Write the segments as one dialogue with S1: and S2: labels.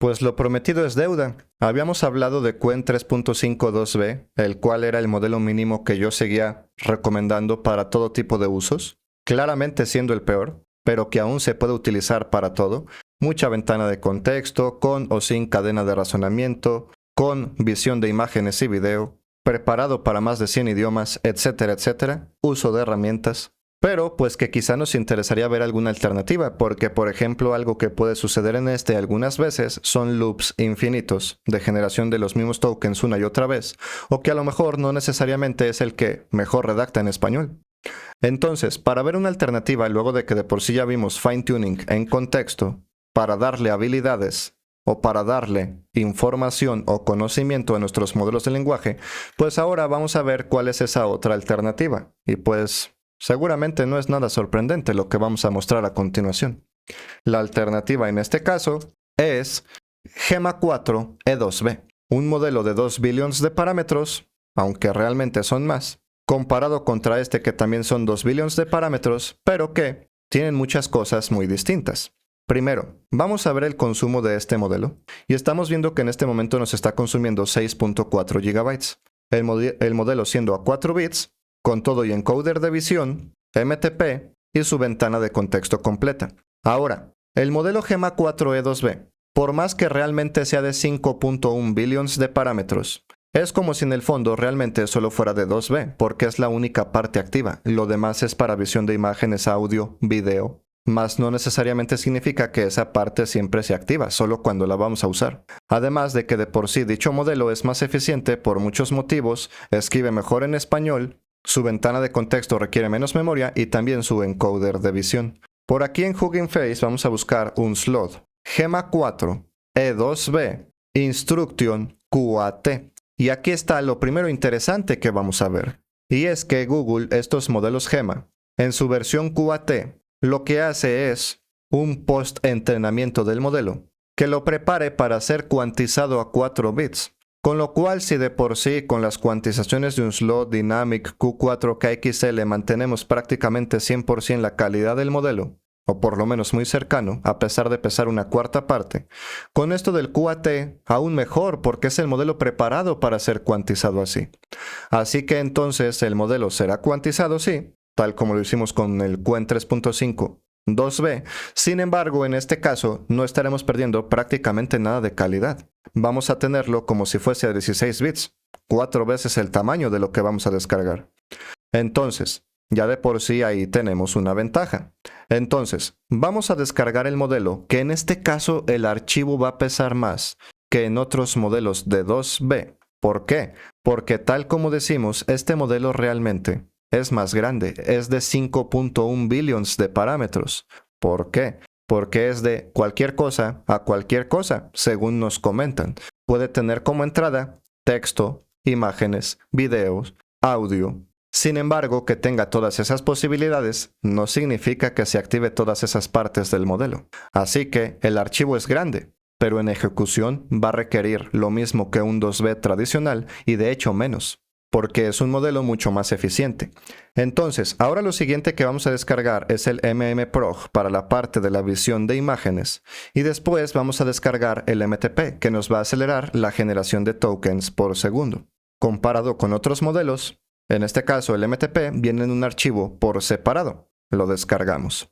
S1: Pues lo prometido es deuda. Habíamos hablado de Qwen 3.5 2B, el cual era el modelo mínimo que yo seguía recomendando para todo tipo de usos, claramente siendo el peor, pero que aún se puede utilizar para todo. Mucha ventana de contexto, con o sin cadena de razonamiento, con visión de imágenes y video, preparado para más de 100 idiomas, etcétera, etcétera, uso de herramientas. Pero pues que quizá nos interesaría ver alguna alternativa, porque por ejemplo algo que puede suceder en este algunas veces son loops infinitos de generación de los mismos tokens una y otra vez, o que a lo mejor no necesariamente es el que mejor redacta en español. Entonces, para ver una alternativa luego de que de por sí ya vimos fine tuning en contexto, para darle habilidades o para darle información o conocimiento a nuestros modelos de lenguaje, pues ahora vamos a ver cuál es esa otra alternativa. Y pues seguramente no es nada sorprendente lo que vamos a mostrar a continuación. La alternativa en este caso es Gemma 4 E2B, un modelo de 2 billions de parámetros, aunque realmente son más, comparado contra este que también son 2 billions de parámetros, pero que tienen muchas cosas muy distintas. Primero, vamos a ver el consumo de este modelo, y estamos viendo que en este momento nos está consumiendo 6.4 GB. El modelo siendo a 4 bits, con todo y encoder de visión, MTP y su ventana de contexto completa. Ahora, el modelo Gemma 4E2B, por más que realmente sea de 5.1 billions de parámetros, es como si en el fondo realmente solo fuera de 2B, porque es la única parte activa. Lo demás es para visión de imágenes, audio, video, mas no necesariamente significa que esa parte siempre se activa, solo cuando la vamos a usar. Además de que de por sí dicho modelo es más eficiente por muchos motivos, escribe mejor en español, su ventana de contexto requiere menos memoria y también su encoder de visión. Por aquí en Hugging Face vamos a buscar un slot Gemma 4 E2B Instruction QAT. Y aquí está lo primero interesante que vamos a ver. Y es que Google, estos modelos Gemma, en su versión QAT, lo que hace es un post-entrenamiento del modelo, que lo prepare para ser cuantizado a 4 bits. Con lo cual, si de por sí con las cuantizaciones de un slot Dynamic Q4KXL mantenemos prácticamente 100% la calidad del modelo, o por lo menos muy cercano, a pesar de pesar una cuarta parte, con esto del QAT aún mejor porque es el modelo preparado para ser cuantizado así. Así que entonces el modelo será cuantizado sí, tal como lo hicimos con el Qwen 3.5 2B, sin embargo en este caso no estaremos perdiendo prácticamente nada de calidad. Vamos a tenerlo como si fuese a 16 bits, 4 veces el tamaño de lo que vamos a descargar. Entonces, ya de por sí ahí tenemos una ventaja. Entonces, vamos a descargar el modelo, que en este caso el archivo va a pesar más que en otros modelos de 2B. ¿Por qué? Porque tal como decimos, este modelo realmente es más grande, es de 5.1 billions de parámetros. ¿Por qué? Porque es de cualquier cosa a cualquier cosa, según nos comentan. Puede tener como entrada texto, imágenes, videos, audio. Sin embargo, que tenga todas esas posibilidades no significa que se active todas esas partes del modelo. Así que el archivo es grande, pero en ejecución va a requerir lo mismo que un 2B tradicional y de hecho menos, porque es un modelo mucho más eficiente. Entonces, ahora lo siguiente que vamos a descargar es el MMProg para la parte de la visión de imágenes, y después vamos a descargar el MTP, que nos va a acelerar la generación de tokens por segundo. Comparado con otros modelos, en este caso el MTP viene en un archivo por separado. Lo descargamos.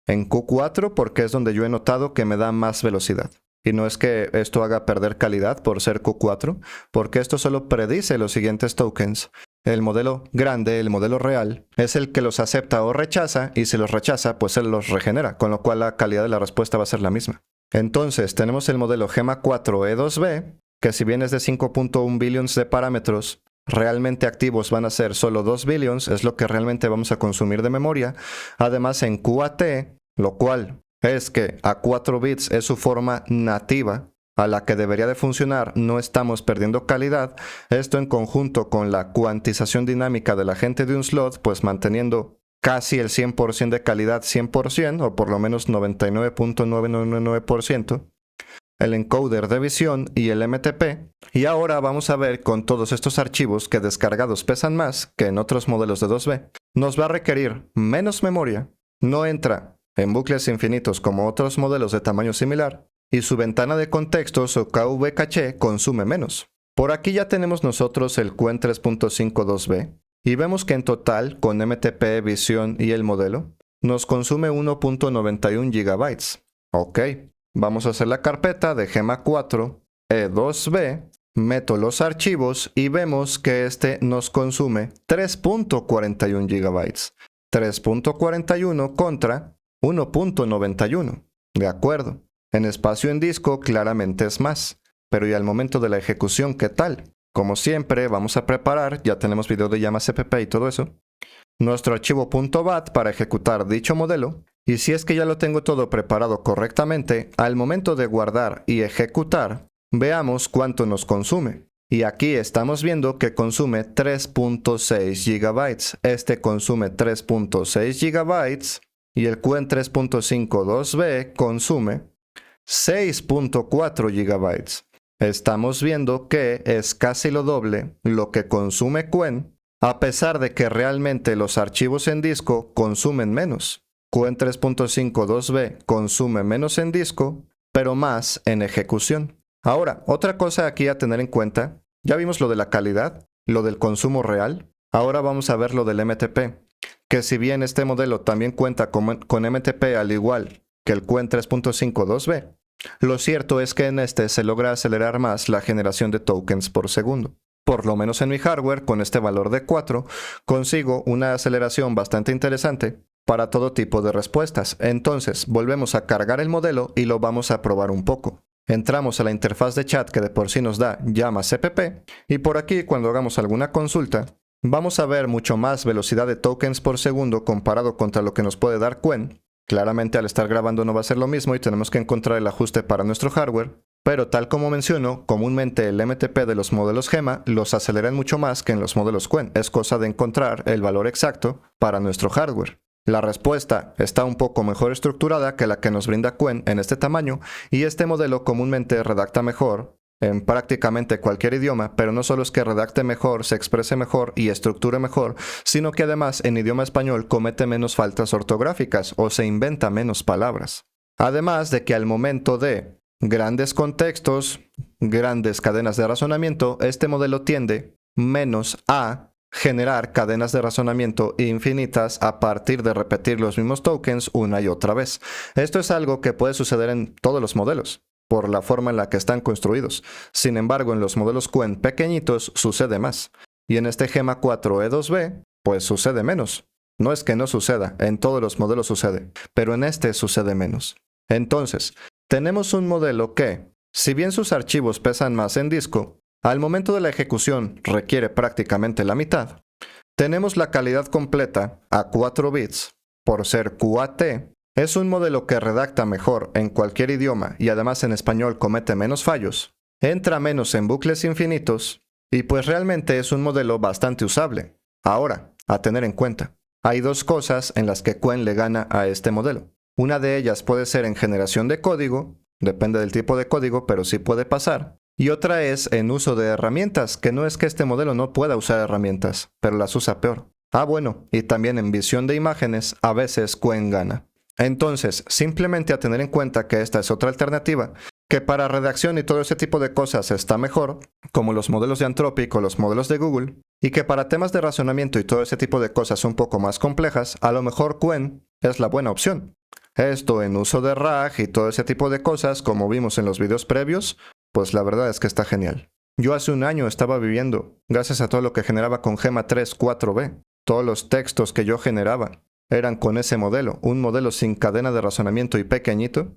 S1: En Q4 porque es donde yo he notado que me da más velocidad. Y no es que esto haga perder calidad por ser Q4, porque esto solo predice los siguientes tokens. El modelo grande, el modelo real, es el que los acepta o rechaza, y si los rechaza, pues él los regenera, con lo cual la calidad de la respuesta va a ser la misma. Entonces, tenemos el modelo Gemma 4 E2B, que si bien es de 5.1 billions de parámetros, realmente activos van a ser solo 2 billions, es lo que realmente vamos a consumir de memoria. Además, en QAT, lo cual es que a 4 bits es su forma nativa, a la que debería de funcionar, no estamos perdiendo calidad. Esto en conjunto con la cuantización dinámica de la gente de un slot, pues manteniendo casi el 100% de calidad 100%, o por lo menos 99.999%, el encoder de visión y el MTP. Y ahora vamos a ver con todos estos archivos que descargados pesan más que en otros modelos de 2B. Nos va a requerir menos memoria, no entra en bucles infinitos como otros modelos de tamaño similar, y su ventana de contextos o KV caché consume menos. Por aquí ya tenemos nosotros el Qwen 3.52b y vemos que en total, con MTP, visión y el modelo, nos consume 1.91 GB. Ok, vamos a hacer la carpeta de Gema 4, E2B, meto los archivos y vemos que este nos consume 3.41 GB. 3.41 contra 1.91. De acuerdo. En espacio en disco claramente es más. Pero y al momento de la ejecución, ¿qué tal? Como siempre, vamos a preparar, ya tenemos video de llama CPP y todo eso, nuestro archivo .bat para ejecutar dicho modelo. Y si es que ya lo tengo todo preparado correctamente, al momento de guardar y ejecutar, veamos cuánto nos consume. Y aquí estamos viendo que consume 3.6 GB. Este consume 3.6 GB y el Qwen 3.52b consume 6.4 GB. Estamos viendo que es casi lo doble lo que consume Qwen, a pesar de que realmente los archivos en disco consumen menos. Qwen 3.52b consume menos en disco, pero más en ejecución. Ahora, otra cosa aquí a tener en cuenta, ya vimos lo de la calidad, lo del consumo real, ahora vamos a ver lo del MTP, que si bien este modelo también cuenta con MTP al igual que el Qwen 3.52b, lo cierto es que en este se logra acelerar más la generación de tokens por segundo. Por lo menos en mi hardware, con este valor de 4, consigo una aceleración bastante interesante para todo tipo de respuestas. Entonces, volvemos a cargar el modelo y lo vamos a probar un poco. Entramos a la interfaz de chat que de por sí nos da llama CPP, y por aquí cuando hagamos alguna consulta, vamos a ver mucho más velocidad de tokens por segundo comparado contra lo que nos puede dar Qwen. Claramente al estar grabando no va a ser lo mismo y tenemos que encontrar el ajuste para nuestro hardware, pero tal como menciono, comúnmente el MTP de los modelos Gema los aceleran mucho más que en los modelos Qwen. Es cosa de encontrar el valor exacto para nuestro hardware. La respuesta está un poco mejor estructurada que la que nos brinda Qwen en este tamaño, y este modelo comúnmente redacta mejor en prácticamente cualquier idioma, pero no solo es que redacte mejor, se exprese mejor y estructure mejor, sino que además en idioma español comete menos faltas ortográficas o se inventa menos palabras. Además de que al momento de grandes contextos, grandes cadenas de razonamiento, este modelo tiende menos a generar cadenas de razonamiento infinitas a partir de repetir los mismos tokens una y otra vez. Esto es algo que puede suceder en todos los modelos, por la forma en la que están construidos. Sin embargo, en los modelos Qwen pequeñitos sucede más. Y en este Gema 4 E2B, pues sucede menos. No es que no suceda, en todos los modelos sucede, pero en este sucede menos. Entonces, tenemos un modelo que, si bien sus archivos pesan más en disco, al momento de la ejecución requiere prácticamente la mitad. Tenemos la calidad completa a 4 bits, por ser QAT. Es un modelo que redacta mejor en cualquier idioma y además en español comete menos fallos, entra menos en bucles infinitos y pues realmente es un modelo bastante usable. Ahora, a tener en cuenta, hay dos cosas en las que Qwen le gana a este modelo. Una de ellas puede ser en generación de código, depende del tipo de código, pero sí puede pasar. Y otra es en uso de herramientas, que no es que este modelo no pueda usar herramientas, pero las usa peor. Bueno, y también en visión de imágenes, a veces Qwen gana. Entonces, simplemente a tener en cuenta que esta es otra alternativa, que para redacción y todo ese tipo de cosas está mejor, como los modelos de Anthropic o los modelos de Google, y que para temas de razonamiento y todo ese tipo de cosas un poco más complejas, a lo mejor Qwen es la buena opción. Esto en uso de RAG y todo ese tipo de cosas, como vimos en los videos previos, pues la verdad es que está genial. Yo hace un año estaba viviendo, gracias a todo lo que generaba con Gema 3 4b, todos los textos que yo generaba eran con ese modelo, un modelo sin cadena de razonamiento y pequeñito,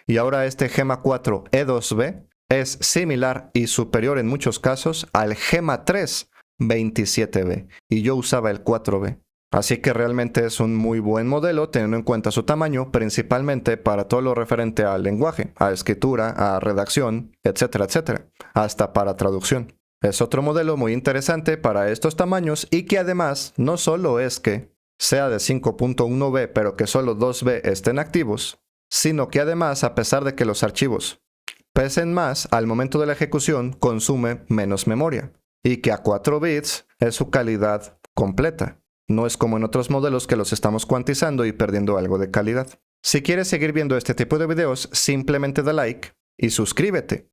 S1: y ahora este Gema 4 E2B es similar y superior en muchos casos al Gema 3 27B, y yo usaba el 4B. Así que realmente es un muy buen modelo teniendo en cuenta su tamaño, principalmente para todo lo referente al lenguaje, a escritura, a redacción, etcétera, etcétera, hasta para traducción. Es otro modelo muy interesante para estos tamaños y que además no solo es que sea de 5.1b pero que solo 2b estén activos, sino que además, a pesar de que los archivos pesen más, al momento de la ejecución consume menos memoria, y que a 4 bits es su calidad completa. No es como en otros modelos que los estamos cuantizando y perdiendo algo de calidad. Si quieres seguir viendo este tipo de videos, simplemente da like y suscríbete.